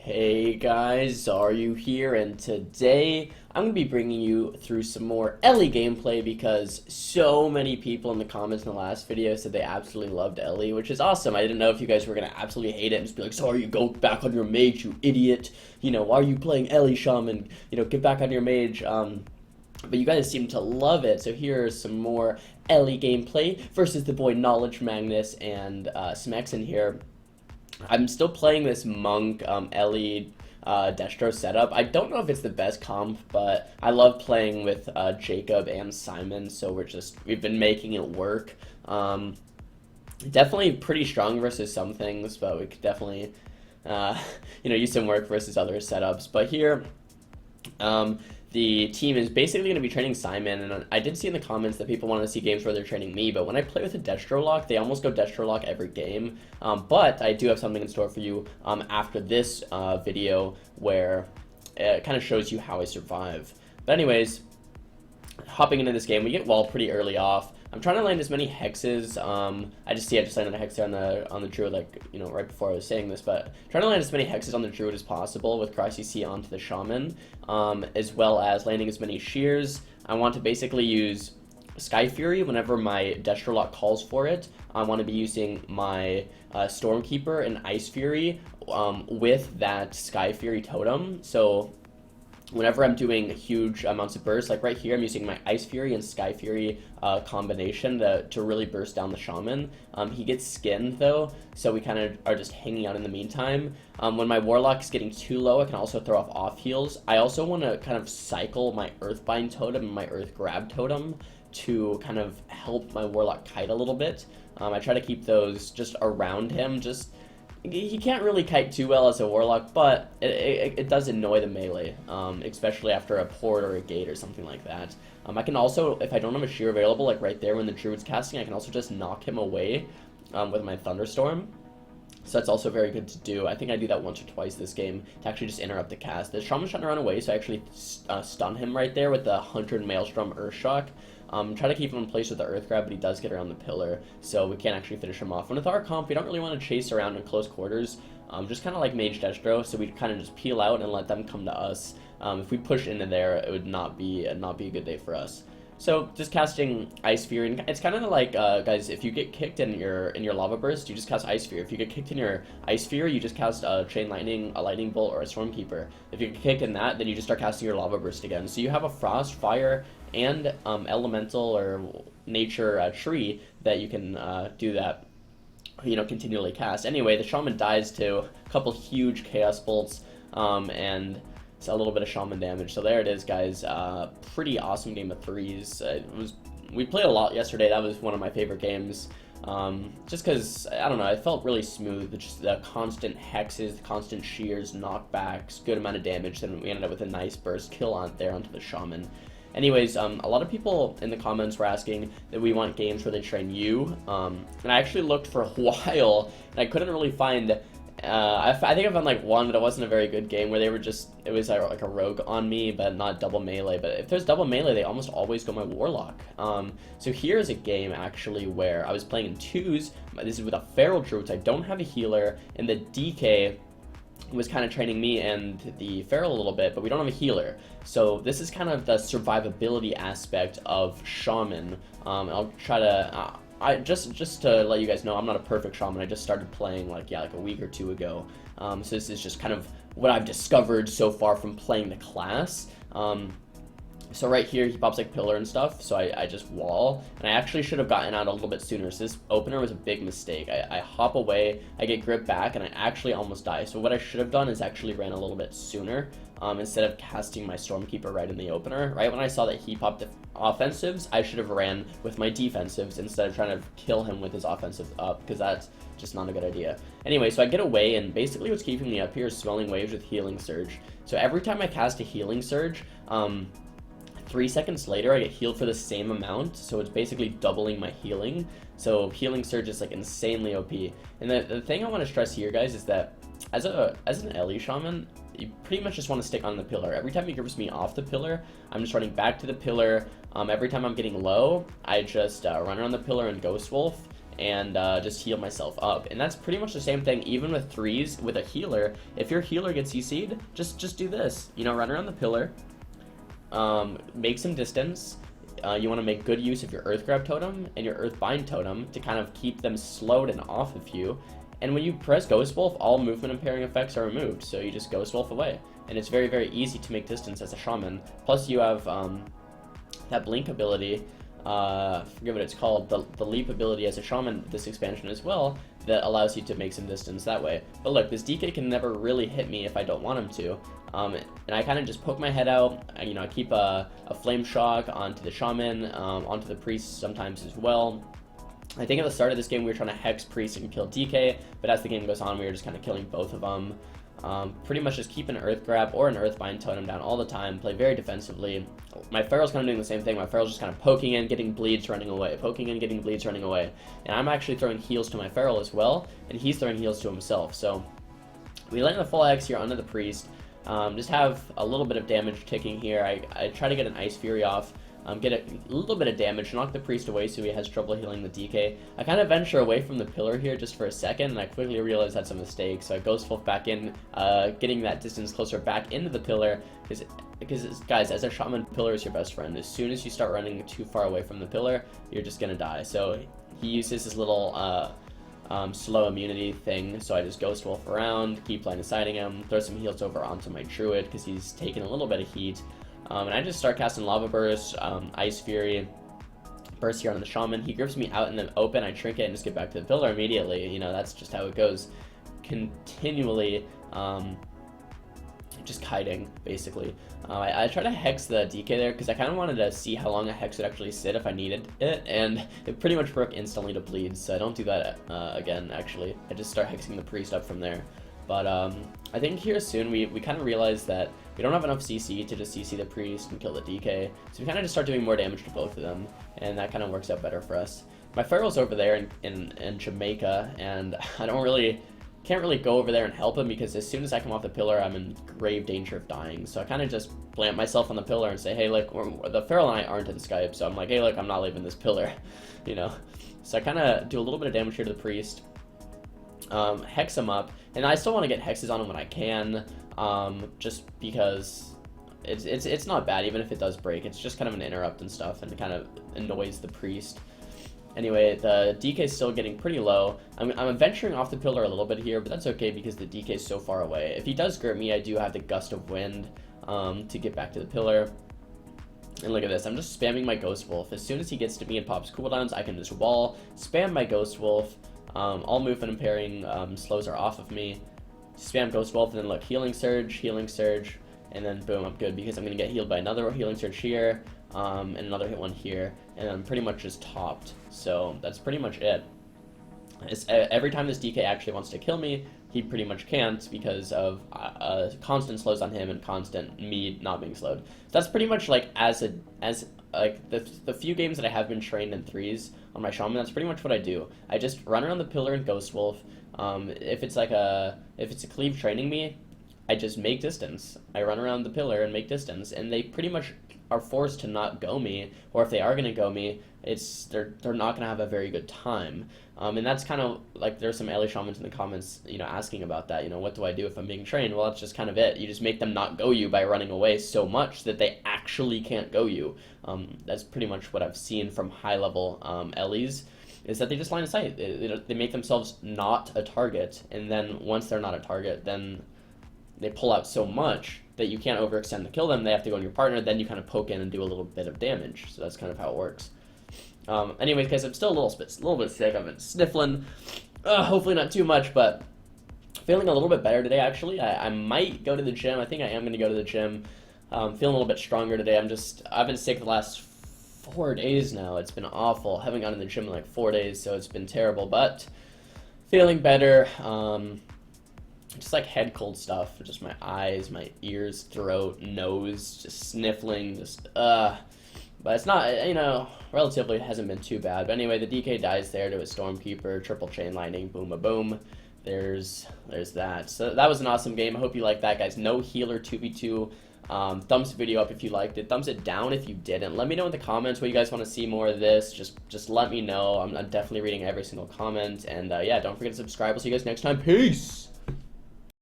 Hey guys, Xaryu here, and today I'm going to be bringing you through some more ELE gameplay because so many people in the comments in the last video said they absolutely loved ELE, which is awesome. I didn't know if you guys were going to absolutely hate it and just be like, Xaryu, go back on your mage, you idiot. Why are you playing ELE Shaman? Get back on your mage. But you guys seem to love it, so here is some more ELE gameplay versus the boy Knowledge Magnus and Smex in here. I'm still playing this Monk ELE Destro setup. I don't know if it's the best comp, but I love playing with Jacob and Simon, so we've been making it work. Definitely pretty strong versus some things, but we could definitely use some work versus other setups. But here, the team is basically going to be training Simon, and I did see in the comments that people want to see games where they're training me, but when I play with a Destro lock, they almost go Destro lock every game. But I do have something in store for you after this video where it kind of shows you how I survive. But anyways, hopping into this game, we get wall pretty early off. I'm trying to land as many hexes. I just landed a hex there on the druid, right before I was saying this, but trying to land as many hexes on the druid as possible with cross CC onto the shaman, as well as landing as many shears. I want to basically use Sky Fury whenever my Destro lock calls for it. I want to be using my Stormkeeper and Ice Fury with that Sky Fury totem. So whenever I'm doing huge amounts of bursts, like right here, I'm using my Ice Fury and Sky Fury combination to really burst down the Shaman. He gets skinned though, so we kind of are just hanging out in the meantime. When my Warlock is getting too low, I can also throw off heals. I also want to kind of cycle my Earthbind totem and my Earth Grab totem to kind of help my Warlock kite a little bit. I try to keep those just around him, he can't really kite too well as a Warlock, but it does annoy the melee, especially after a port or a gate or something like that. I can also, if I don't have a shear available, like right there when the druid's casting, I can also just knock him away with my Thunderstorm. So that's also very good to do. I think I do that once or twice this game to actually just interrupt the cast. The Shaman's trying to run away, so I actually stun him right there with the 100 Maelstrom Earthshock. Try to keep him in place with the Earth Grab, but he does get around the pillar, so we can't actually finish him off. And with our comp, we don't really want to chase around in close quarters, just kind of like Mage Destro, so we kind of just peel out and let them come to us. If we push into there, it would not be a good day for us. So just casting Ice Fury, and it's kind of like, guys, if you get kicked in your Lava Burst, you just cast Ice Fury. If you get kicked in your Ice Fury, you just cast a Chain Lightning, a Lightning Bolt, or a Stormkeeper. If you get kicked in that, then you just start casting your Lava Burst again. So you have a Frost, Fire, and Elemental or Nature tree that you can do that, continually cast. Anyway, the Shaman dies to a couple huge Chaos Bolts, and it's a little bit of Shaman damage. So there it is, guys. Pretty awesome game of threes. We played a lot yesterday. That was one of my favorite games. Just because, I don't know, it felt really smooth. Just the constant hexes, the constant shears, knockbacks, good amount of damage. Then we ended up with a nice burst kill onto the Shaman. Anyways, a lot of people in the comments were asking that we want games where they train you. And I actually looked for a while, and I couldn't really find. I think I found like one, but it wasn't a very good game where they were it was like a rogue on me, but not double melee. But if there's double melee, they almost always go my Warlock. So here's a game actually where I was playing in twos. This is with a Feral Druid, so I don't have a healer, and the DK was kind of training me and the Feral a little bit, but we don't have a healer. So this is kind of the survivability aspect of Shaman. I'll try to... just to let you guys know, I'm not a perfect Shaman. I just started playing like a week or two ago. So this is just kind of what I've discovered so far from playing the class. So right here, he pops like pillar and stuff, so I just wall, and I actually should have gotten out a little bit sooner. So this opener was a big mistake. I hop away, I get grip back, and I actually almost die. So what I should have done is actually ran a little bit sooner, instead of casting my Stormkeeper right in the opener. Right when I saw that he popped the offensives, I should have ran with my defensives instead of trying to kill him with his offensive up, because that's just not a good idea. Anyway, so I get away, and basically what's keeping me up here is Swelling Waves with Healing Surge. So every time I cast a Healing Surge, 3 seconds later, I get healed for the same amount, so it's basically doubling my healing. So Healing Surge is like insanely OP. And the thing I want to stress here, guys, is that as an ELE Shaman, you pretty much just want to stick on the pillar. Every time he grips me off the pillar, I'm just running back to the pillar. Every time I'm getting low, I just run around the pillar and Ghost Wolf. and just heal myself up. And that's pretty much the same thing even with threes with a healer. If your healer gets CC'd, just do this. You know, run around the pillar, make some distance. You want to make good use of your Earth Grab totem and your Earth Bind totem to kind of keep them slowed and off of you. And when you press Ghost Wolf, all movement impairing effects are removed, so you just Ghost Wolf away. And it's very, very easy to make distance as a Shaman. Plus you have that Blink ability, I forget what it's called, the Leap ability as a Shaman this expansion as well, that allows you to make some distance that way. But look, this DK can never really hit me if I don't want him to. And I kind of just poke my head out. I keep a Flame Shock onto the Shaman, onto the Priest sometimes as well. I think at the start of this game we were trying to Hex Priest and kill DK, but as the game goes on we were just kind of killing both of them. Pretty much just keep an Earth Grab or an Earth Bind totem down all the time, play very defensively. My Feral's kind of doing the same thing. My Feral's just kind of poking in, getting bleeds, running away, poking in, getting bleeds, running away. And I'm actually throwing heals to my Feral as well, and he's throwing heals to himself. So we land the full X here onto the Priest. Just have a little bit of damage ticking here. I try to get an Ice Fury off, get a little bit of damage, knock the Priest away so he has trouble healing the DK. I kind of venture away from the pillar here just for a second, and I quickly realize that's a mistake, so I Ghost Wolf back in, getting that distance closer back into the pillar, because guys, as a Shaman, pillar is your best friend. As soon as you start running too far away from the pillar, you're just gonna die. So he uses his little slow immunity thing, so I just Ghost Wolf around, keep line of sighting him, throw some heals over onto my Druid because he's taking a little bit of heat, and I just start casting Lava Burst, Ice Fury, Burst here on the Shaman. He grips me out in the open, I Trinket and just get back to the pillar immediately. You know, that's just how it goes. Continually, just kiting, basically. I try to Hex the DK there because I kind of wanted to see how long a Hex would actually sit if I needed it, and it pretty much broke instantly to bleed, so I don't do that again, actually. I just start Hexing the Priest up from there. But I think here soon we kind of realize that we don't have enough CC to just CC the Priest and kill the DK, so we kind of just start doing more damage to both of them, and that kind of works out better for us. My Feral's over there in Jamaica, and I can't really go over there and help him because as soon as I come off the pillar, I'm in grave danger of dying. So I kind of just plant myself on the pillar and say, hey, like, the Feral and I aren't in Skype, so I'm like, hey, look, I'm not leaving this pillar, you know. So I kind of do a little bit of damage here to the Priest, Hex him up, and I still want to get Hexes on him when I can, just because it's not bad, even if it does break. It's just kind of an interrupt and stuff, and it kind of annoys the Priest. Anyway, the DK is still getting pretty low. I'm venturing off the pillar a little bit here, but that's okay because the DK is so far away. If he does grip me, I do have the Gust of Wind to get back to the pillar. And look at this, I'm just spamming my Ghost Wolf. As soon as he gets to me and pops cooldowns, I can just wall, spam my Ghost Wolf. All movement impairing slows are off of me. Spam Ghost Wolf, and then look, Healing Surge, and then boom, I'm good because I'm going to get healed by another Healing Surge here, and another hit one here, and I'm pretty much just topped. So that's pretty much it. Every time this DK actually wants to kill me, he pretty much can't because of constant slows on him and constant me not being slowed. So that's pretty much like the few games that I have been trained in threes on my Shaman, that's pretty much what I do. I just run around the pillar and Ghost Wolf. If it's a cleave training me, I just make distance. I run around the pillar and make distance, and they pretty much are forced to not go me, or if they are going to go me, they're not going to have a very good time. And that's kind of like, there's some ELE Shamans in the comments, you know, asking about that, you know, what do I do if I'm being trained? Well, that's just kind of it. You just make them not go you by running away so much that they actually can't go you. That's pretty much what I've seen from high-level ELEs, is that they just line of sight. They make themselves not a target, and then once they're not a target, then they pull out so much that you can't overextend to kill them. They have to go on your partner, then you kind of poke in and do a little bit of damage. So that's kind of how it works. Anyways, guys, I'm still a little bit sick. I've been sniffling. Hopefully not too much, but feeling a little bit better today, actually. I might go to the gym. I think I am going to go to the gym. Feeling a little bit stronger today. I've been sick the last 4 days now. It's been awful. I haven't gone to the gym in like 4 days, so it's been terrible, but feeling better. Just like head cold stuff, just my eyes, my ears, throat, nose, just sniffling, but it's not, you know, relatively hasn't been too bad. But anyway, the DK dies there to a Stormkeeper, triple chain lightning, boom a boom. there's that. So that was an awesome game. I hope you liked that, guys. No healer 2v2. Thumbs the video up if you liked it. Thumbs it down if you didn't. Let me know in the comments what you guys want to see more of this. Just let me know. I'm definitely reading every single comment. And yeah, don't forget to subscribe. We'll see you guys next time. Peace!